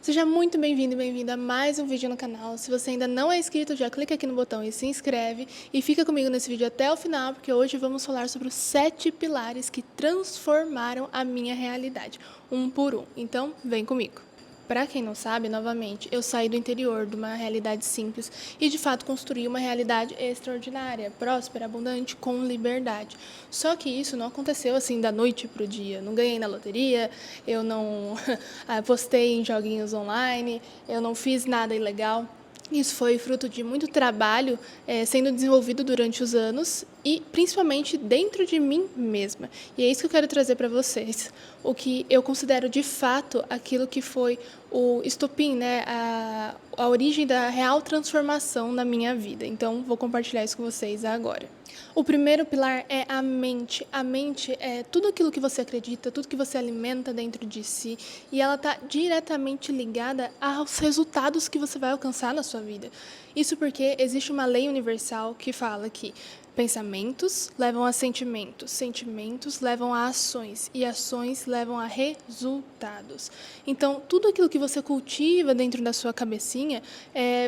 Seja muito bem-vindo e bem-vinda a mais um vídeo no canal. Se você ainda não é inscrito, já clica aqui no botão e se inscreve. E fica comigo nesse vídeo até o final, porque hoje vamos falar sobre os 7 pilares que transformaram a minha realidade, um por um. Então, vem comigo. Para quem não sabe, novamente, eu saí do interior, de uma realidade simples e de fato construí uma realidade extraordinária, próspera, abundante, com liberdade. Só que isso não aconteceu assim da noite para o dia. Não ganhei na loteria, eu não apostei em joguinhos online, eu não fiz nada ilegal. Isso foi fruto de muito trabalho sendo desenvolvido durante os anos e principalmente dentro de mim mesma. E é isso que eu quero trazer para vocês. O que eu considero de fato aquilo que foi o estopim, né? A origem da real transformação na minha vida. Então, vou compartilhar isso com vocês agora. O primeiro pilar é a mente. A mente é tudo aquilo que você acredita, tudo que você alimenta dentro de si, e ela está diretamente ligada aos resultados que você vai alcançar na sua vida. Isso porque existe uma lei universal que fala que pensamentos levam a sentimentos, sentimentos levam a ações e ações levam a resultados. Então, tudo aquilo que você cultiva dentro da sua cabecinha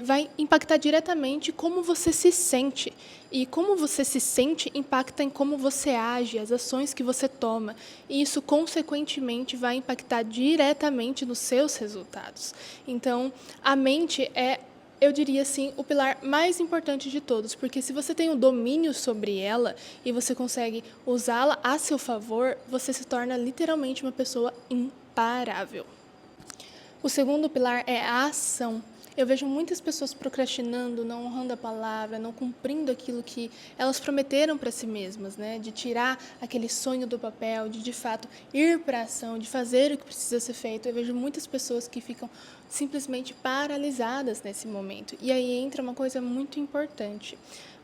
vai impactar diretamente como você se sente. E como você se sente impacta em como você age, as ações que você toma. E isso, consequentemente, vai impactar diretamente nos seus resultados. Então, a mente é, eu diria assim, o pilar mais importante de todos, porque se você tem o domínio sobre ela e você consegue usá-la a seu favor, você se torna literalmente uma pessoa imparável. O segundo pilar é a ação. Eu vejo muitas pessoas procrastinando, não honrando a palavra, não cumprindo aquilo que elas prometeram para si mesmas, né? De tirar aquele sonho do papel, de fato ir para a ação, de fazer o que precisa ser feito. Eu vejo muitas pessoas que ficam simplesmente paralisadas nesse momento. E aí entra uma coisa muito importante.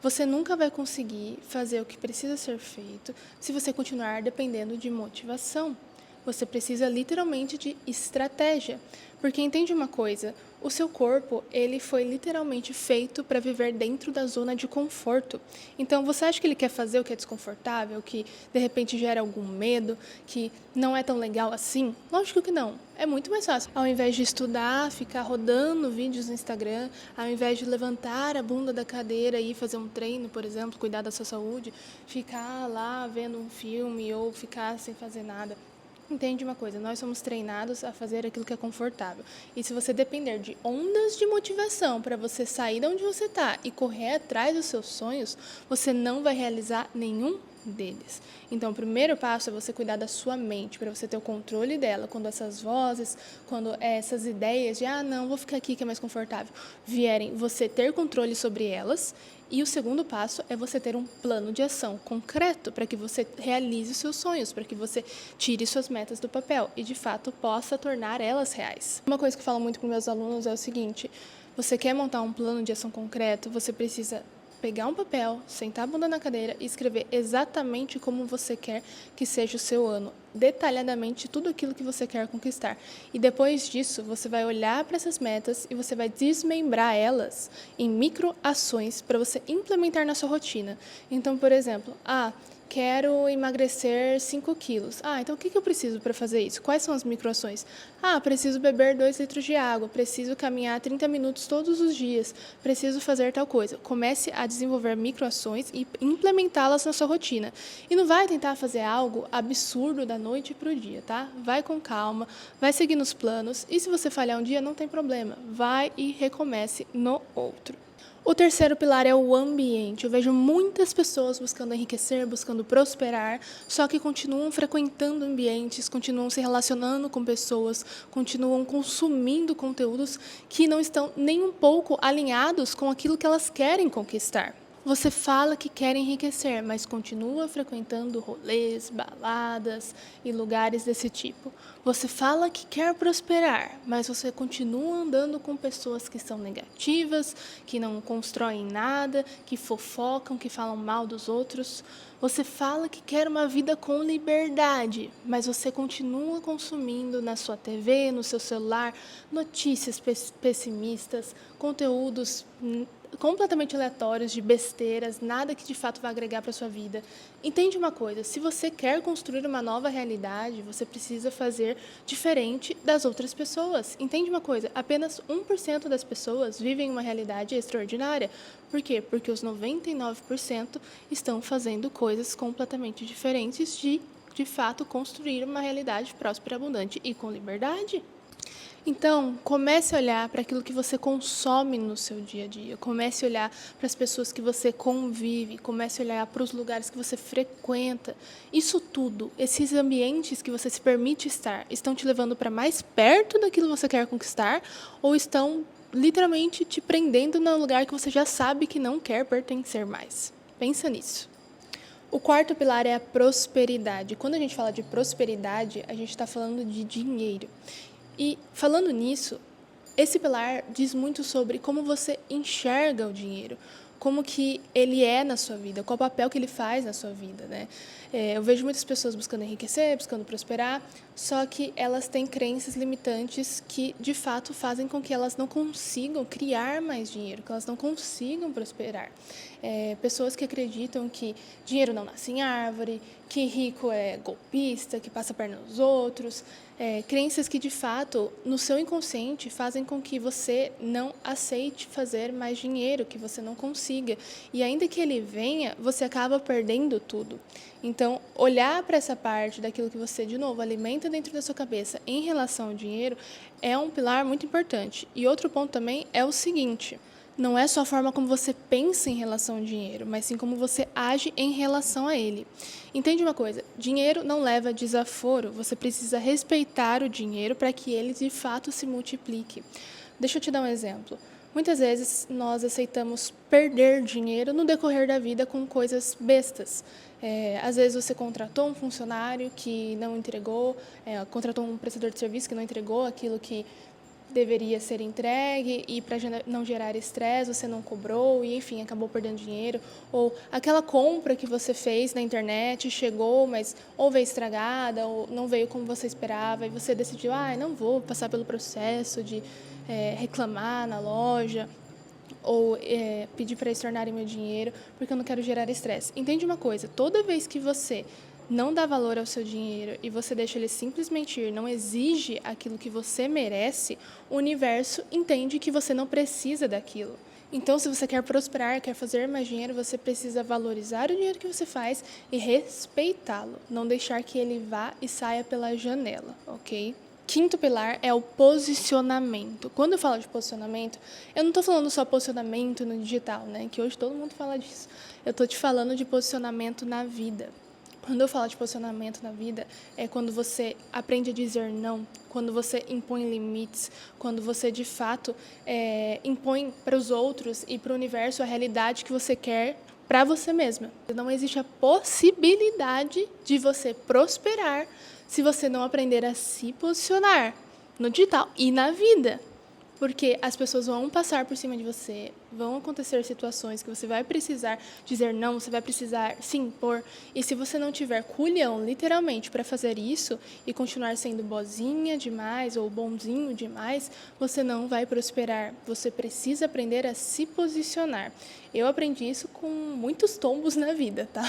Você nunca vai conseguir fazer o que precisa ser feito se você continuar dependendo de motivação. Você precisa literalmente de estratégia, porque entende uma coisa, o seu corpo ele foi literalmente feito para viver dentro da zona de conforto. Então você acha que ele quer fazer o que é desconfortável, que de repente gera algum medo, que não é tão legal assim? Lógico que não. É muito mais fácil. Ao invés de estudar, ficar rodando vídeos no Instagram, ao invés de levantar a bunda da cadeira e fazer um treino, por exemplo, cuidar da sua saúde, ficar lá vendo um filme ou ficar sem fazer nada. Entende uma coisa, nós somos treinados a fazer aquilo que é confortável. E se você depender de ondas de motivação para você sair de onde você está e correr atrás dos seus sonhos, você não vai realizar nenhum deles. Então, o primeiro passo é você cuidar da sua mente, para você ter o controle dela. Quando essas vozes, quando essas ideias de, não, vou ficar aqui que é mais confortável, vierem, você ter controle sobre elas. E o segundo passo é você ter um plano de ação concreto para que você realize os seus sonhos, para que você tire suas metas do papel e, de fato, possa tornar elas reais. Uma coisa que eu falo muito para meus alunos é o seguinte: você quer montar um plano de ação concreto, você precisa pegar um papel, sentar a bunda na cadeira e escrever exatamente como você quer que seja o seu ano, detalhadamente tudo aquilo que você quer conquistar. E depois disso, você vai olhar para essas metas e você vai desmembrar elas em microações para você implementar na sua rotina. Então, por exemplo, quero emagrecer 5 quilos. Então o que eu preciso para fazer isso? Quais são as microações? Preciso beber 2 litros de água, preciso caminhar 30 minutos todos os dias, preciso fazer tal coisa. Comece a desenvolver microações e implementá-las na sua rotina. E não vai tentar fazer algo absurdo da noite para o dia, tá? Vai com calma, vai seguindo os planos e se você falhar um dia, não tem problema. Vai e recomece no outro. O terceiro pilar é o ambiente. Eu vejo muitas pessoas buscando enriquecer, buscando prosperar, só que continuam frequentando ambientes, continuam se relacionando com pessoas, continuam consumindo conteúdos que não estão nem um pouco alinhados com aquilo que elas querem conquistar. Você fala que quer enriquecer, mas continua frequentando rolês, baladas e lugares desse tipo. Você fala que quer prosperar, mas você continua andando com pessoas que são negativas, que não constroem nada, que fofocam, que falam mal dos outros. Você fala que quer uma vida com liberdade, mas você continua consumindo na sua TV, no seu celular, notícias pessimistas, conteúdos completamente aleatórios, de besteiras, nada que de fato vai agregar para sua vida. Entende uma coisa, se você quer construir uma nova realidade, você precisa fazer diferente das outras pessoas. Entende uma coisa, apenas 1% das pessoas vivem uma realidade extraordinária. Por quê? Porque os 99% estão fazendo coisas completamente diferentes de fato, construir uma realidade próspera, abundante e com liberdade. Então, comece a olhar para aquilo que você consome no seu dia a dia. Comece a olhar para as pessoas que você convive. Comece a olhar para os lugares que você frequenta. Isso tudo, esses ambientes que você se permite estar, estão te levando para mais perto daquilo que você quer conquistar ou estão literalmente te prendendo num lugar que você já sabe que não quer pertencer mais? Pensa nisso. O quarto pilar é a prosperidade. Quando a gente fala de prosperidade, a gente está falando de dinheiro. E falando nisso, esse pilar diz muito sobre como você enxerga o dinheiro, como que ele é na sua vida, qual o papel que ele faz na sua vida, né? Eu vejo muitas pessoas buscando enriquecer, buscando prosperar, só que elas têm crenças limitantes que, de fato, fazem com que elas não consigam criar mais dinheiro, que elas não consigam prosperar. Pessoas que acreditam que dinheiro não nasce em árvore, que rico é golpista, que passa a perna nos outros, crenças que, de fato, no seu inconsciente fazem com que você não aceite fazer mais dinheiro, que você não consiga. E ainda que ele venha, você acaba perdendo tudo. Então, olhar para essa parte daquilo que você, de novo, alimenta dentro da sua cabeça em relação ao dinheiro é um pilar muito importante. E outro ponto também é o seguinte: não é só a forma como você pensa em relação ao dinheiro, mas sim como você age em relação a ele. Entende uma coisa? Dinheiro não leva a desaforo. Você precisa respeitar o dinheiro para que ele, de fato, se multiplique. Deixa eu te dar um exemplo. Muitas vezes nós aceitamos perder dinheiro no decorrer da vida com coisas bestas. Às vezes você contratou um funcionário que não entregou, contratou um prestador de serviço que não entregou aquilo que deveria ser entregue e para não gerar estresse você não cobrou e, enfim, acabou perdendo dinheiro. Ou aquela compra que você fez na internet, chegou, mas ou veio estragada ou não veio como você esperava e você decidiu, não vou passar pelo processo de reclamar na loja ou pedir para eles tornarem meu dinheiro porque eu não quero gerar estresse. Entende uma coisa, toda vez que você não dá valor ao seu dinheiro e você deixa ele simplesmente ir, não exige aquilo que você merece, o universo entende que você não precisa daquilo. Então, se você quer prosperar, quer fazer mais dinheiro, você precisa valorizar o dinheiro que você faz e respeitá-lo. Não deixar que ele vá e saia pela janela, ok? Quinto pilar é o posicionamento. Quando eu falo de posicionamento, eu não estou falando só posicionamento no digital, né? Que hoje todo mundo fala disso. Eu estou te falando de posicionamento na vida. Quando eu falo de posicionamento na vida, é quando você aprende a dizer não, quando você impõe limites, quando você, de fato, impõe para os outros e para o universo a realidade que você quer para você mesma. Não existe a possibilidade de você prosperar se você não aprender a se posicionar no digital e na vida. Porque as pessoas vão passar por cima de você, vão acontecer situações que você vai precisar dizer não, você vai precisar se impor. E se você não tiver culhão, literalmente, para fazer isso e continuar sendo boazinha demais ou bonzinho demais, você não vai prosperar. Você precisa aprender a se posicionar. Eu aprendi isso com muitos tombos na vida, tá?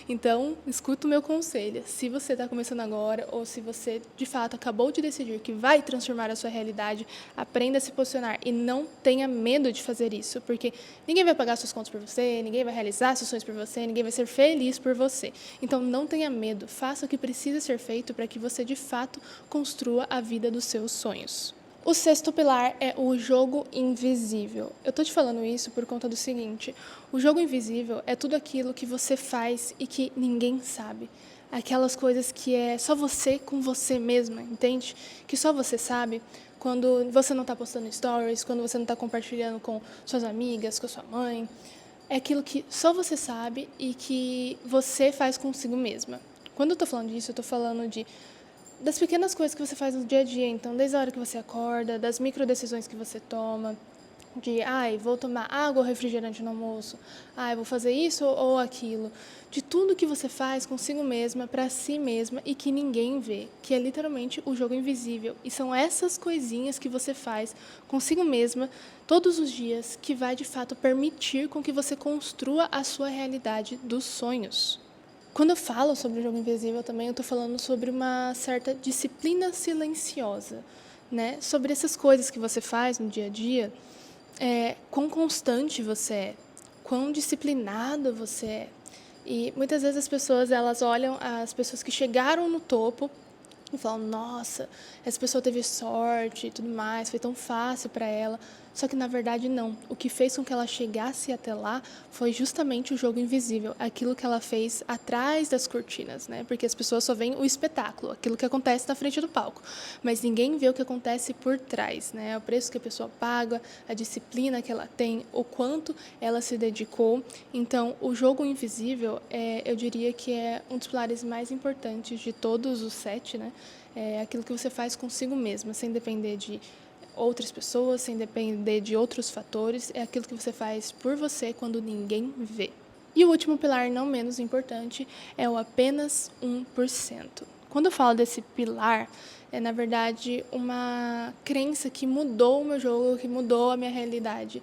Então, escuta o meu conselho. Se você está começando agora ou se você, de fato, acabou de decidir que vai transformar a sua realidade, aprenda a se posicionar e não tenha medo de fazer isso, porque ninguém vai pagar suas contas por você, ninguém vai realizar seus sonhos por você, ninguém vai ser feliz por você. Então, não tenha medo, faça o que precisa ser feito para que você, de fato, construa a vida dos seus sonhos. O sexto pilar é o jogo invisível. Eu estou te falando isso por conta do seguinte: o jogo invisível é tudo aquilo que você faz e que ninguém sabe. Aquelas coisas que é só você com você mesma, entende? Que só você sabe. Quando você não está postando stories, quando você não está compartilhando com suas amigas, com a sua mãe. É aquilo que só você sabe e que você faz consigo mesma. Quando eu estou falando disso, eu estou falando das pequenas coisas que você faz no dia a dia. Então, desde a hora que você acorda, das micro decisões que você toma, de, ai, vou tomar água ou refrigerante no almoço, ai, vou fazer isso ou aquilo, de tudo que você faz consigo mesma, para si mesma e que ninguém vê, que é literalmente o jogo invisível. E são essas coisinhas que você faz consigo mesma todos os dias que vai de fato permitir com que você construa a sua realidade dos sonhos. Quando eu falo sobre o jogo invisível também, eu estou falando sobre uma certa disciplina silenciosa, né? Sobre essas coisas que você faz no dia a dia, quão constante você é, quão disciplinado você é. E muitas vezes as pessoas, elas olham as pessoas que chegaram no topo e falam, nossa, essa pessoa teve sorte e tudo mais, foi tão fácil para ela. Só que na verdade não. O que fez com que ela chegasse até lá foi justamente o jogo invisível, aquilo que ela fez atrás das cortinas, né? Porque as pessoas só veem o espetáculo, aquilo que acontece na frente do palco, mas ninguém vê o que acontece por trás, né? O preço que a pessoa paga, a disciplina que ela tem, o quanto ela se dedicou. Então, o jogo invisível, eu diria que é um dos pilares mais importantes de todos os 7, né? É aquilo que você faz consigo mesma, sem depender de outras pessoas, sem depender de outros fatores, é aquilo que você faz por você quando ninguém vê. E o último pilar, não menos importante, é o apenas 1%. Quando eu falo desse pilar, é na verdade uma crença que mudou o meu jogo, que mudou a minha realidade.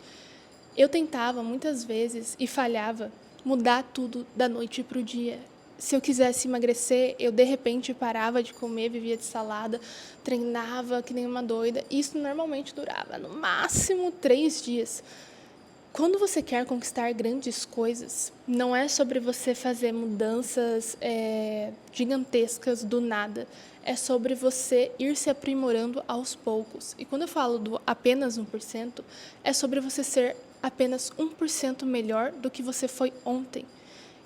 Eu tentava muitas vezes e falhava mudar tudo da noite para o dia. Se eu quisesse emagrecer, eu de repente parava de comer, vivia de salada, treinava que nem uma doida. Isso normalmente durava no máximo 3 dias. Quando você quer conquistar grandes coisas, não é sobre você fazer mudanças gigantescas do nada. É sobre você ir se aprimorando aos poucos. E quando eu falo do apenas 1%, é sobre você ser apenas 1% melhor do que você foi ontem.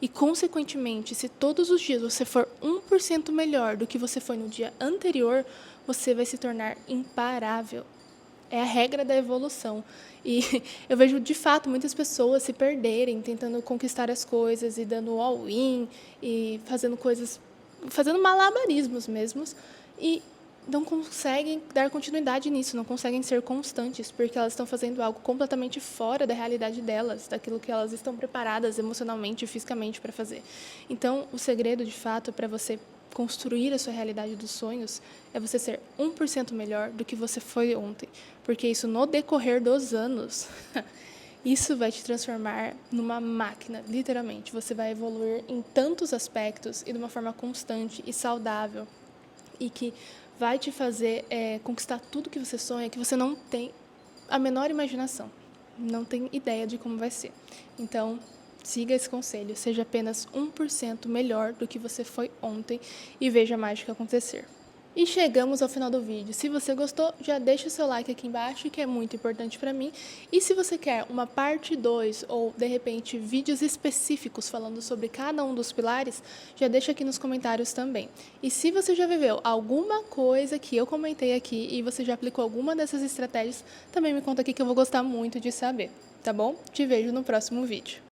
E, consequentemente, se todos os dias você for 1% melhor do que você foi no dia anterior, você vai se tornar imparável. É a regra da evolução. E eu vejo, de fato, muitas pessoas se perderem tentando conquistar as coisas e dando all-in e fazendo coisas, fazendo malabarismos mesmos, e não conseguem dar continuidade nisso, não conseguem ser constantes, porque elas estão fazendo algo completamente fora da realidade delas, daquilo que elas estão preparadas emocionalmente e fisicamente para fazer. Então, o segredo, de fato, para você construir a sua realidade dos sonhos é você ser 1% melhor do que você foi ontem, porque isso, no decorrer dos anos, isso vai te transformar numa máquina, literalmente. Você vai evoluir em tantos aspectos e de uma forma constante e saudável, e que vai te fazer conquistar tudo que você sonha, que você não tem a menor imaginação, não tem ideia de como vai ser. Então, siga esse conselho, seja apenas 1% melhor do que você foi ontem e veja a mágica acontecer. E chegamos ao final do vídeo. Se você gostou, já deixa o seu like aqui embaixo, que é muito importante para mim. E se você quer uma parte 2 ou, de repente, vídeos específicos falando sobre cada um dos pilares, já deixa aqui nos comentários também. E se você já viveu alguma coisa que eu comentei aqui e você já aplicou alguma dessas estratégias, também me conta aqui que eu vou gostar muito de saber, tá bom? Te vejo no próximo vídeo.